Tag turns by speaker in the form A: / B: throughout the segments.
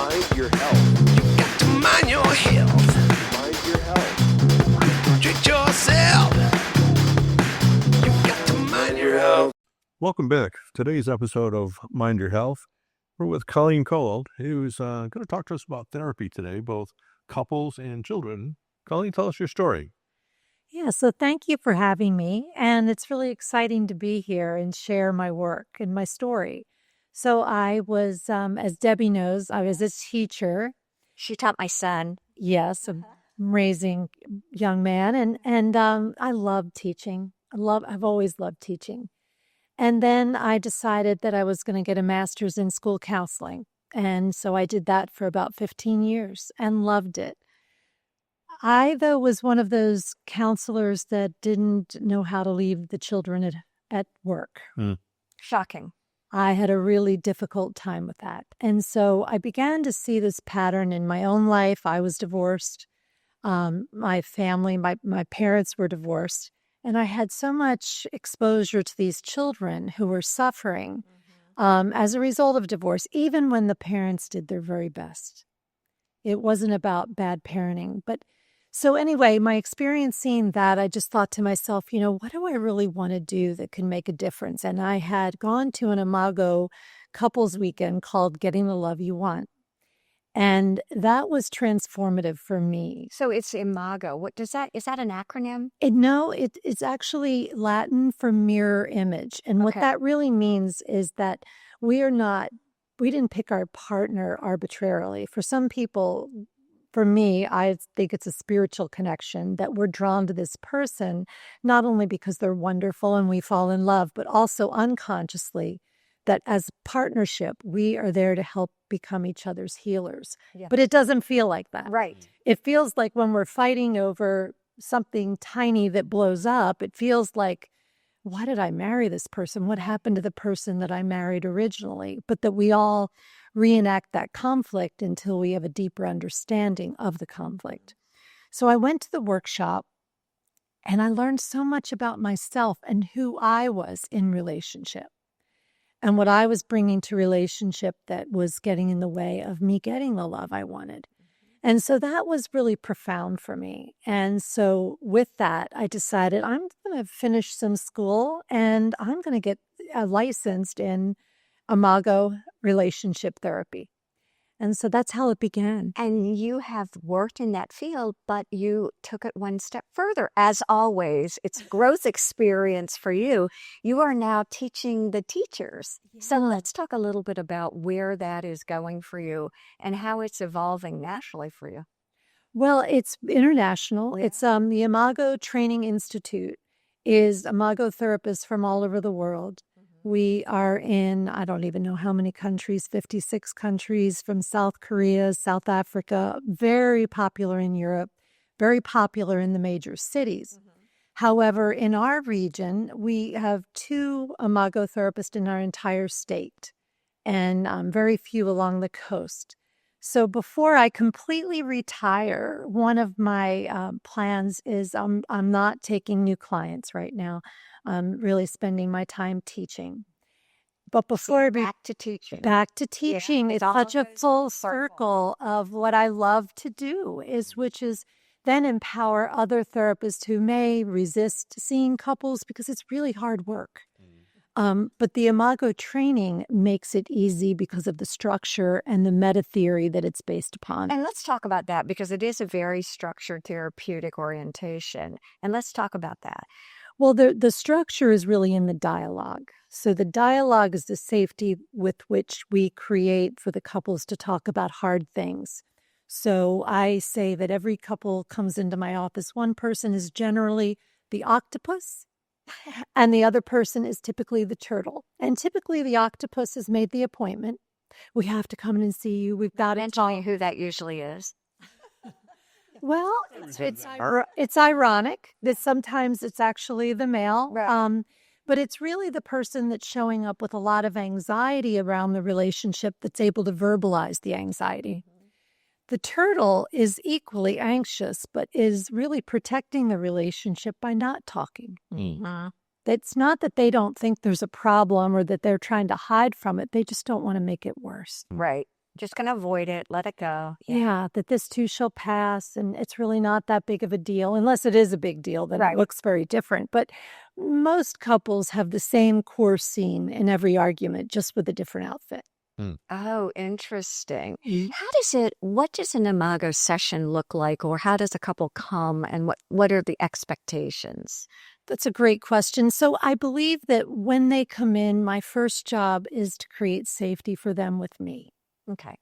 A: Mind your health.
B: You got to mind your health.
A: Mind your health.
B: Treat yourself. You got to mind your health.
C: Welcome back. Today's episode of Mind Your Health, we're with Colleen Kowal, who's going to talk to us about therapy today, both couples and children. Colleen, tell us your story.
D: Yeah, so thank you for having me. And it's really exciting to be here and share my work and my story. So I was, as Debbie knows, I was a teacher.
E: She taught my son.
D: Yes, I'm raising young man. And I love teaching. I've always loved teaching. And then I decided that I was going to get a master's in school counseling. And so I did that for about 15 years and loved it. I, though, was one of those counselors that didn't know how to leave the children at work.
E: Shocking.
D: I had a really difficult time with that. And so I began to see this pattern in my own life. I was divorced. My family, my parents were divorced. And I had so much exposure to these children who were suffering as a result of divorce, even when the parents did their very best. It wasn't about bad parenting. But so anyway, my experience seeing that, I just thought to myself, what do I really want to do that can make a difference? And I had gone to an Imago couples weekend called Getting the Love You Want. And that was transformative for me.
E: So it's Imago. Is that an acronym?
D: It's actually Latin for mirror image. And what that really means is that we didn't pick our partner arbitrarily. For some people, for me, I think it's a spiritual connection that we're drawn to this person, not only because they're wonderful and we fall in love, but also unconsciously that as a partnership, we are there to help become each other's healers. Yeah. But it doesn't feel like that.
E: Right.
D: It feels like when we're fighting over something tiny that blows up, it feels like, why did I marry this person? What happened to the person that I married originally? But that we all reenact that conflict until we have a deeper understanding of the conflict. So I went to the workshop and I learned so much about myself and who I was in relationship and what I was bringing to relationship that was getting in the way of me getting the love I wanted. And so that was really profound for me. And so with that, I decided I'm going to finish some school and I'm going to get licensed in Imago relationship therapy. And so that's how it began.
E: And you have worked in that field, but you took it one step further. As always, it's growth experience for you. You are now teaching the teachers. Yeah. So let's talk a little bit about where that is going for you and how it's evolving nationally for you.
D: Well, it's international. Yeah. It's the Imago Training Institute is Imago therapists from all over the world. We are in, I don't even know how many countries, 56 countries, from South Korea, South Africa, very popular in Europe, very popular in the major cities. However, in our region, we have 2 Imago therapists in our entire state and very few along the coast. So before I completely retire, one of my plans is I'm not taking new clients right now. I'm really spending my time teaching. But before
E: back to teaching.
D: Yeah, it's such a full circle of what I love to do, which is then empower other therapists who may resist seeing couples because it's really hard work. But the Imago training makes it easy because of the structure and the meta theory that it's based upon.
E: And let's talk about that because it is a very structured therapeutic orientation. And let's talk about that.
D: Well, the structure is really in the dialogue. So the dialogue is the safety with which we create for the couples to talk about hard things. So I say that every couple comes into my office. One person is generally the octopus, and the other person is typically the turtle. And typically the octopus has made the appointment. We have to come in and see you. We've got to
E: tell you who that usually is.
D: Well, it's ironic that sometimes it's actually the male, right. But it's really the person that's showing up with a lot of anxiety around the relationship that's able to verbalize the anxiety. The turtle is equally anxious, but is really protecting the relationship by not talking. It's not that they don't think there's a problem or that they're trying to hide from it. They just don't want to make it worse.
E: Right. Just going to avoid it. Let it go.
D: Yeah, that this too shall pass, and it's really not that big of a deal, unless it is a big deal, then
E: Right.
D: it looks very different. But most couples have the same core scene in every argument, just with a different outfit.
E: Oh, interesting.
D: Mhm.
E: What does an Imago session look like, or how does a couple come, and what are the expectations?
D: That's a great question. So I believe that when they come in, my first job is to create safety for them with me.
E: Okay.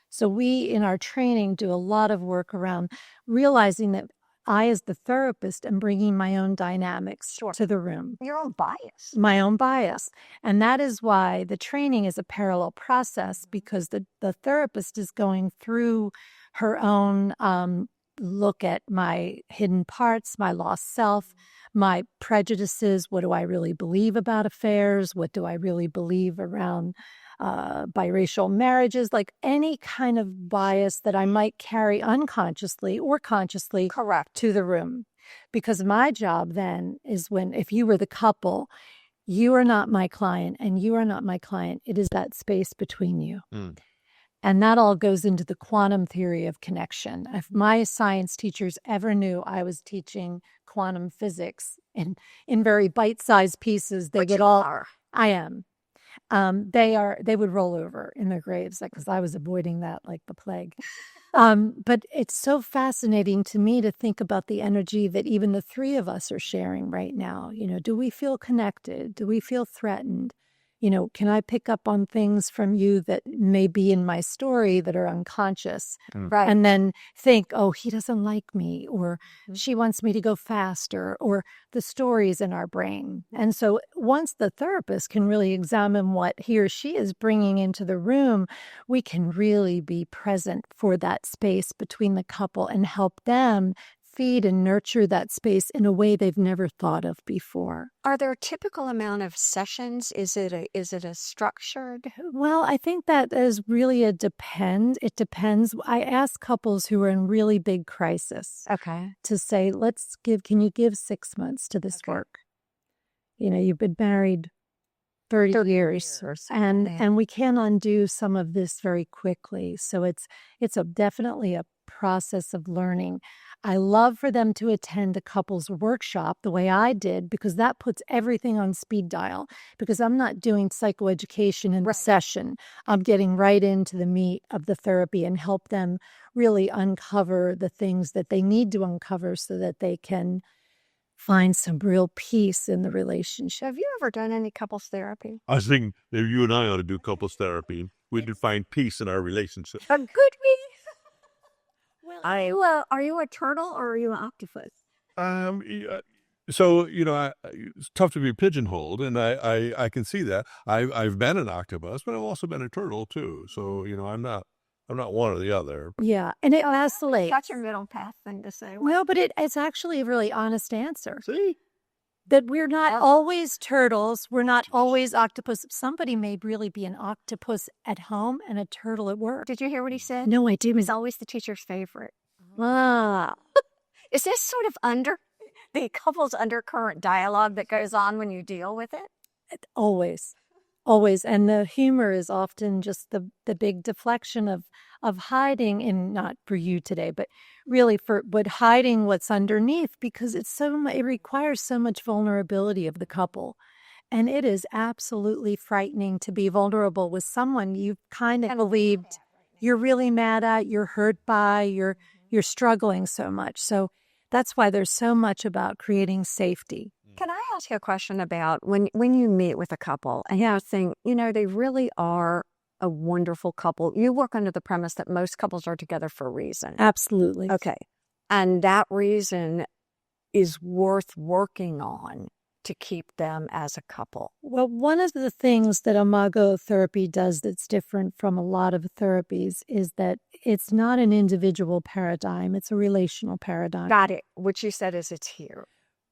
D: So we, in our training, do a lot of work around realizing that I, as the therapist, am bringing my own dynamics
E: Sure.
D: to the room,
E: Your own bias.
D: my own bias. And that is why the training is a parallel process, because the therapist is going through her own look at my hidden parts, my lost self, my prejudices. What do I really believe about affairs? What do I really believe around biracial marriages? Like any kind of bias that I might carry unconsciously or consciously
E: Correct.
D: to the room. Because my job then is if you were the couple, you are not my client and you are not my client. It is that space between you. And that all goes into the quantum theory of connection. If my science teachers ever knew I was teaching quantum physics in very bite-sized pieces, they
E: But
D: would
E: you
D: all.
E: are.
D: I am. They would roll over in their graves because I was avoiding that like the plague. But it's so fascinating to me to think about the energy that even the three of us are sharing right now. Do we feel connected? Do we feel threatened? Can I pick up on things from you that may be in my story that are unconscious?
E: Right.
D: And then think, oh, he doesn't like me, or
E: Mhm.
D: she wants me to go faster, or the stories in our brain. And so once the therapist can really examine what he or she is bringing into the room, we can really be present for that space between the couple and help them feed and nurture that space in a way they've never thought of before.
E: Are there a typical amount of sessions? Is it a structured?
D: Well, I think that is really it depends. I ask couples who are in really big crisis
E: Okay.
D: to say, can you give 6 months to this
E: Okay.
D: work? You've been married 30 years, and we can undo some of this very quickly. So it's definitely a process of learning. I love for them to attend a couples workshop the way I did, because that puts everything on speed dial, because I'm not doing psychoeducation in the session. I'm getting right into the meat of the therapy and help them really uncover the things that they need to uncover so that they can find some real peace in the relationship.
E: Have you ever done any couples therapy?
C: I was thinking that you and I ought to do couples therapy. We could find peace in our relationship.
E: Could we?
D: Well,
E: Are you a turtle or are you an octopus?
C: So it's tough to be pigeonholed, and I can see that. I've been an octopus, but I've also been a turtle too. So I'm not one or the other.
D: yeah, and it oscillates.
E: That's your middle path thing to say.
D: Well, but it's actually a really honest answer.
C: See,
D: That we're not
E: Oh.
D: always turtles. We're not always octopus. Somebody may really be an octopus at home and a turtle at work.
E: Did you hear what he said?
D: No, I
E: He's
D: didn't.
E: always the teacher's favorite.
D: Ah,
E: Is this sort of under the couple's undercurrent dialogue that goes on when you deal with it?
D: always. And the humor is often just the big deflection of hiding, and not for you today, but really but hiding what's underneath, because it requires so much vulnerability of the couple. And it is absolutely frightening to be vulnerable with someone you've kind of believed you're really mad at, you're hurt by, you're struggling so much. So that's why there's so much about creating safety.
E: Can I ask you a question about when you meet with a couple and you think, they really are a wonderful couple? You work under the premise that most couples are together for a reason.
D: Absolutely.
E: Okay. And that reason is worth working on to keep them as a couple.
D: Well, one of the things that Imago therapy does that's different from a lot of therapies is that it's not an individual paradigm, it's a relational paradigm.
E: Got it. What you said is it's here.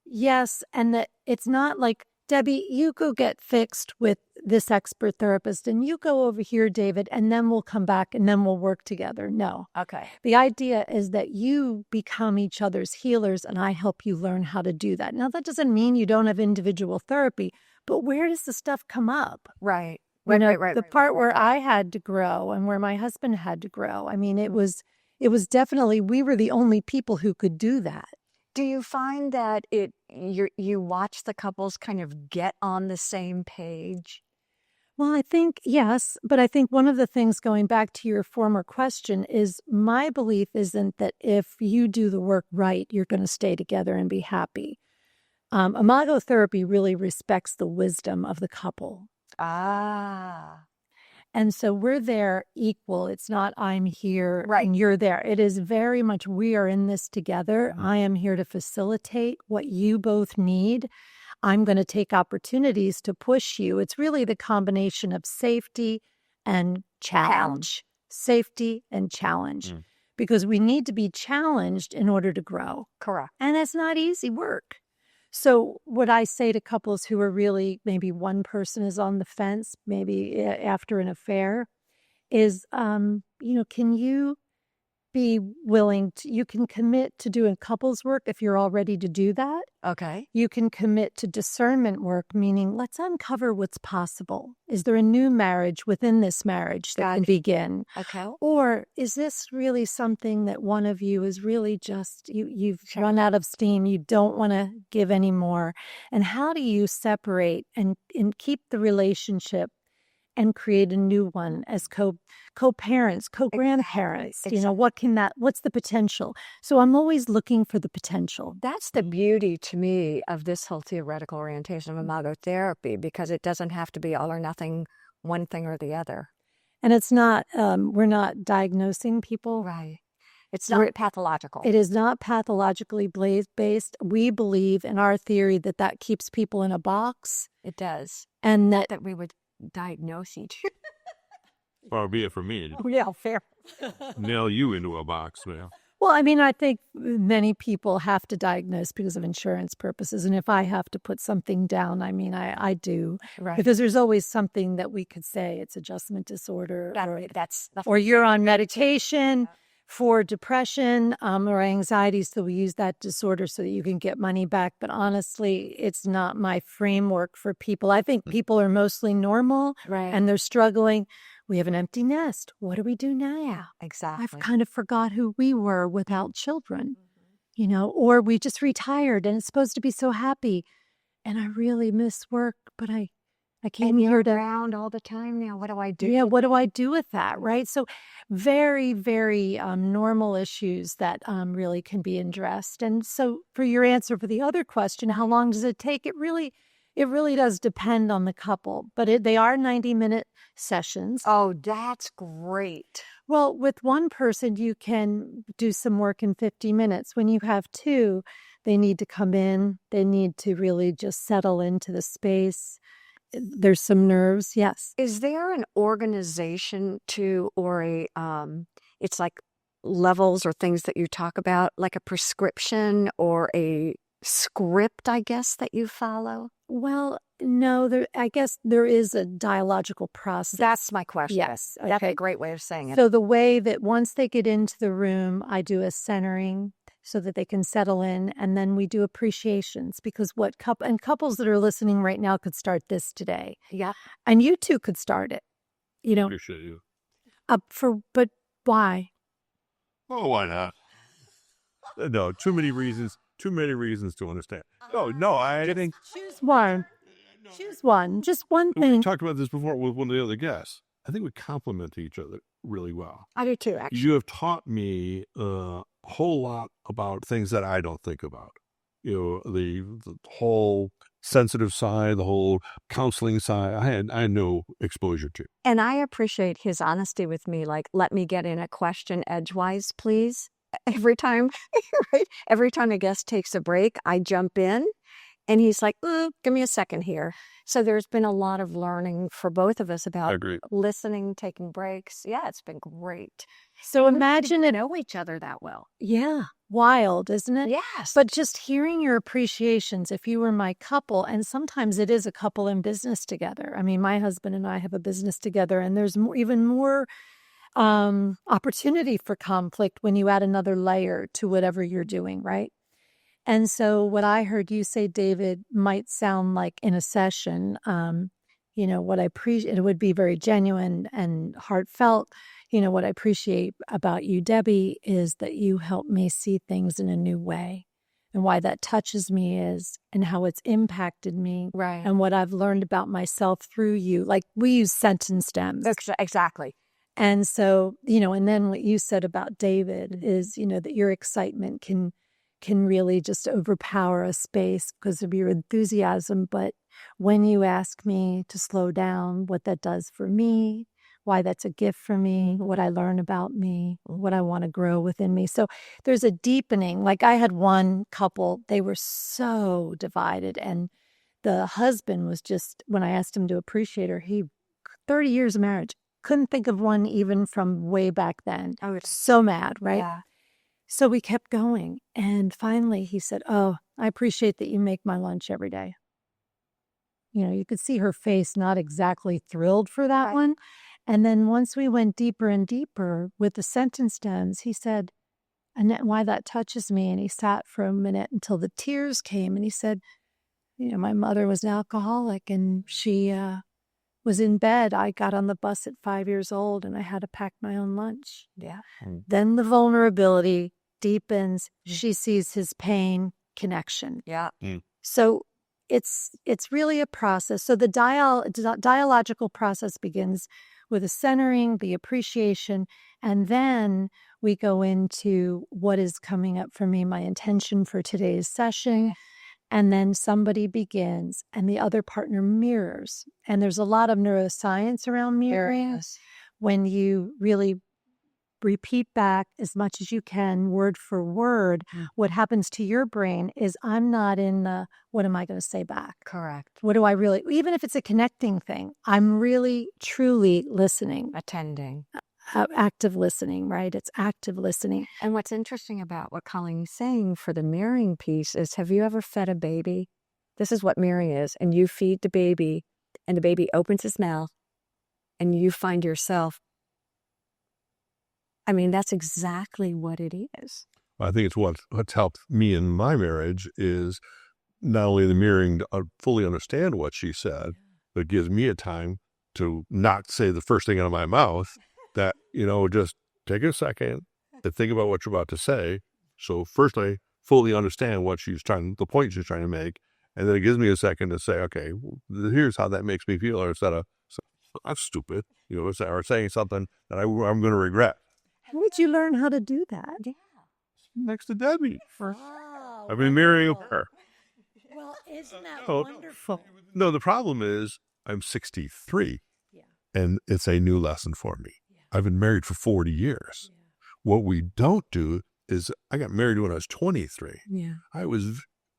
D: Yes, and that it's not like, Debbie, you go get fixed with this expert therapist, and you go over here, David, and then we'll come back and then we'll work together. No.
E: Okay.
D: The idea is that you become each other's healers, and I help you learn how to do that. Now, that doesn't mean you don't have individual therapy, but where does the stuff come up?
E: Right.
D: The part where I had to grow and where my husband had to grow. I mean, it was definitely, we were the only people who could do that.
E: Do you find that you watch the couples kind of get on the same page?
D: Well, I think yes, but I think one of the things, going back to your former question, is my belief isn't that if you do the work right, you're going to stay together and be happy. Imago therapy really respects the wisdom of the couple.
E: Ah.
D: And so we're there equal. It's not I'm here
E: Right.
D: and you're there. It is very much we are in this together. I am here to facilitate what you both need. I'm going to take opportunities to push you. It's really the combination of safety and challenge. Safety and challenge. Because we need to be challenged in order to grow.
E: Correct.
D: And it's not easy work. So what I say to couples who are really, maybe one person is on the fence, maybe after an affair, is, can you be willing to, you can commit to doing couples work if you're all ready to do that.
E: Okay.
D: You can commit to discernment work, meaning let's uncover what's possible. Is there a new marriage within this marriage that can begin?
E: Okay.
D: Or is this really something that one of you is really just, you've run out of steam, you don't want to give anymore? And how do you separate and keep the relationship and create a new one as co-parents, co-grandparents?
E: Exactly.
D: What's the potential? So I'm always looking for the potential.
E: That's the beauty to me of this whole theoretical orientation of Imago therapy, because it doesn't have to be all or nothing, one thing or the other.
D: And it's not, we're not diagnosing people.
E: Right. It's not pathological.
D: It is not pathologically based. We believe in our theory that keeps people in a box.
E: It does.
D: And that
E: we would diagnose each.
C: Far be it from me.
D: Yeah, fair.
C: Nail you into a box, man.
D: Well, I mean, I think many people have to diagnose because of insurance purposes. And if I have to put something down, I mean, I do.
E: Right.
D: Because there's always something that we could say it's adjustment disorder. Or you're on medication for depression or anxiety, so we use that disorder so that you can get money back. But honestly, it's not my framework for people. I think people are mostly normal and they're struggling. We have an empty nest. What do we do now?
E: Exactly.
D: I've kind of forgot who we were without children, or we just retired and it's supposed to be so happy. And I really miss work, but I came here
E: around all the time now. What do I do?
D: Yeah, what do I do with that, right? So very, very normal issues that really can be addressed. And so for your answer for the other question, how long does it take? It really does depend on the couple, but they are 90-minute sessions.
E: Oh, that's great.
D: Well, with one person, you can do some work in 50 minutes. When you have two, they need to come in. They need to really just settle into the space. There's some nerves, yes.
E: Is there an organization or it's like levels or things that you talk about, like a prescription or a script, I guess, that you follow?
D: Well, no, I guess there is a dialogical process.
E: That's my question.
D: Yes. Okay.
E: That's a great way of saying it.
D: So the way that once they get into the room, I do a centering so that they can settle in, and then we do appreciations, because couples that are listening right now could start this today.
E: Yeah.
D: And you too could start it.
C: Appreciate you.
D: But why?
C: Oh, why not? No, too many reasons to understand. No, I think...
D: Choose one. Choose one. Just one thing.
C: We talked about this before with one of the other guests. I think we complement each other really well.
E: I do too, actually.
C: You have taught me a whole lot about things that I don't think about. The whole sensitive side, the whole counseling side, I had no exposure to.
E: And I appreciate his honesty with me, like, let me get in a question edgewise, please. Every time, right? Every time a guest takes a break, I jump in and he's like, give me a second here. So there's been a lot of learning for both of us about listening, taking breaks. Yeah, it's been great.
D: So imagine
E: it. Know each other that well.
D: Yeah. Wild, isn't it?
E: Yes.
D: But just hearing your appreciations, if you were my couple, and sometimes it is a couple in business together. I mean, my husband and I have a business together, and there's even more opportunity for conflict when you add another layer to whatever you're doing, right? And so what I heard you say, David, might sound like in a session, what I appreciate, it would be very genuine and heartfelt. What I appreciate about you, Debbie, is that you help me see things in a new way. And why that touches me is, and how it's impacted me.
E: Right.
D: And what I've learned about myself through you. Like, we use sentence stems.
E: Exactly.
D: And so, and then what you said about David is, that your excitement can really just overpower a space because of your enthusiasm. But when you ask me to slow down, what that does for me, why that's a gift for me, what I learn about me, what I want to grow within me. So there's a deepening. Like, I had one couple, they were so divided. And the husband was just, when I asked him to appreciate her, 30 years of marriage, couldn't think of one even from way back then.
E: Oh,
D: so mad, right?
E: Yeah.
D: So we kept going. And finally he said, "Oh, I appreciate that you make my lunch every day." You could see her face not exactly thrilled for that
E: Right.
D: one. And then once we went deeper and deeper with the sentence stems, he said, "Annette, why that touches me." And he sat for a minute until the tears came. And he said, "My mother was an alcoholic and she was in bed. I got on the bus at 5 years old and I had to pack my own lunch."
E: Yeah.
D: Then the vulnerability deepens. She sees his pain, connection.
E: Yeah.
D: So it's really a process. So the dialogical process begins with a centering, the appreciation, and then we go into what is coming up for me, my intention for today's session. And then somebody begins and the other partner mirrors. And there's a lot of neuroscience around mirroring. When you really repeat back as much as you can, word for word, what happens to your brain is, I'm not in the, what am I going to say back?
E: Correct.
D: What do I really, even if it's a connecting thing, I'm really, truly listening.
E: Attending.
D: Active listening, right? It's active listening.
E: And what's interesting about what Colleen's saying for the mirroring piece is, have you ever fed a baby? This is what mirroring is. And you feed the baby and the baby opens his mouth and you find yourself. I mean, that's exactly what it is.
C: I think it's what's helped me in my marriage is not only the mirroring to fully understand what she said, but it gives me a time to not say the first thing out of my mouth. That, just take a second to think about what you're about to say. So first I fully understand the point she's trying to make. And then it gives me a second to say, okay, here's how that makes me feel. Or instead of, that's stupid, or saying something that I'm going to regret.
D: How did you learn how to do that?
E: Yeah.
C: Next to Debbie.
D: Wow,
C: I've been marrying her.
D: Well, isn't that
C: Oh,
D: wonderful?
C: No, the problem is I'm 63 and it's a new lesson for me. I've been married for 40 years. What we don't do is, I got married when I was 23.
E: Yeah.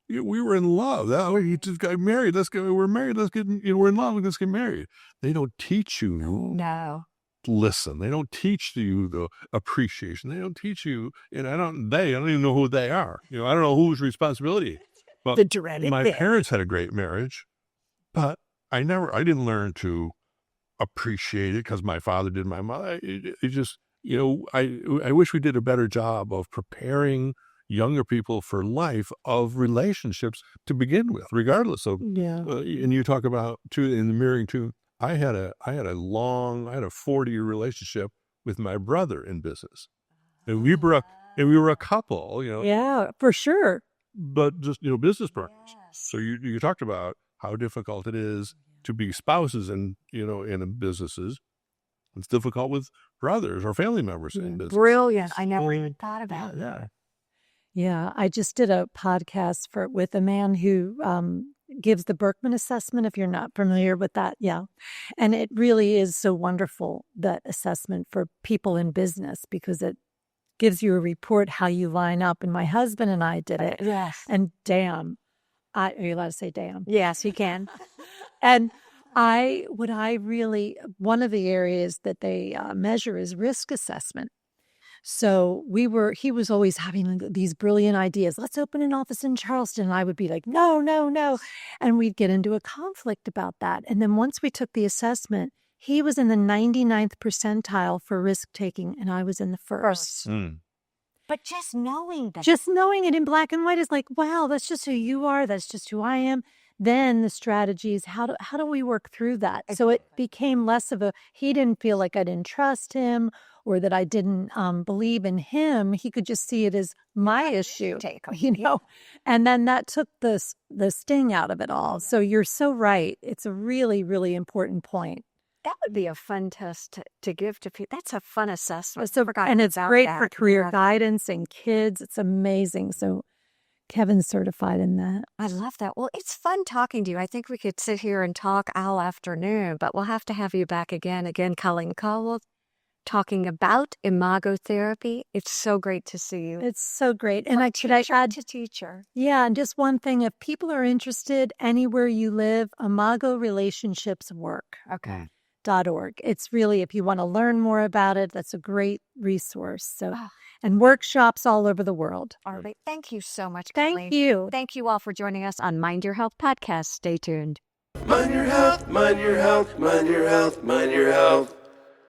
C: We were in love. He just got married. We're married. We're in love. Let's get married. They don't teach you.
E: No.
C: Listen. They don't teach you the appreciation. They don't teach you, and I don't even know who they are. I don't know whose responsibility. But
E: The dreaded
C: my
E: bit.
C: parents had a great marriage, but I didn't learn to appreciate it because my father did. My mother, it just, I wish we did a better job of preparing younger people for life of relationships to begin with, regardless of. And you talk about too in the mirroring too. I had a 40-year relationship with my brother in business, and we were a couple.
D: Yeah, for sure.
C: But just business partners. So you talked about how difficult it is to be spouses in businesses. It's difficult with brothers or family members in business.
E: Brilliant. I never even thought about that.
D: Yeah, I just did a podcast with a man who gives the Berkman assessment, if you're not familiar with that. Yeah. And it really is so wonderful, that assessment for people in business, because it gives you a report how you line up. And my husband and I did it.
E: Yes.
D: And damn, are you allowed to say damn?
E: Yes, you can.
D: And one of the areas that they measure is risk assessment. So he was always having these brilliant ideas. Let's open an office in Charleston. And I would be like, no, no, no. And we'd get into a conflict about that. And then once we took the assessment, he was in the 99th percentile for risk taking, and I was in the first.
E: But just knowing that.
D: Just knowing it in black and white is like, wow, that's just who you are. That's just who I am. then the strategies, how do we work through that? So it became less of he didn't feel like I didn't trust him or that I didn't believe in him. He could just see it as my issue, and then that took the sting out of it all. So you're so right. It's a really, really important point.
E: That would be a fun test to give to people. That's a fun assessment.
D: And it's great for career guidance and kids. It's amazing. So Kevin's certified in that.
E: I love that. Well, it's fun talking to you. I think we could sit here and talk all afternoon, but we'll have to have you back again. Again, Colleen Kowal, talking about Imago therapy. It's so great to see you.
D: It's so great. And could I add
E: to teacher?
D: Yeah, and just one thing, if people are interested anywhere you live, Imago Relationships Work.
E: Okay.
D: .org. It's really, if you want to learn more about it, that's a great resource. So, and workshops all over the world.
E: All right. Thank you so much,
D: Thank
E: Colleen.
D: you.
E: Thank you all for joining us on Mind Your Health podcast. Stay tuned.
B: Mind your health, mind your health, mind your health, mind your health.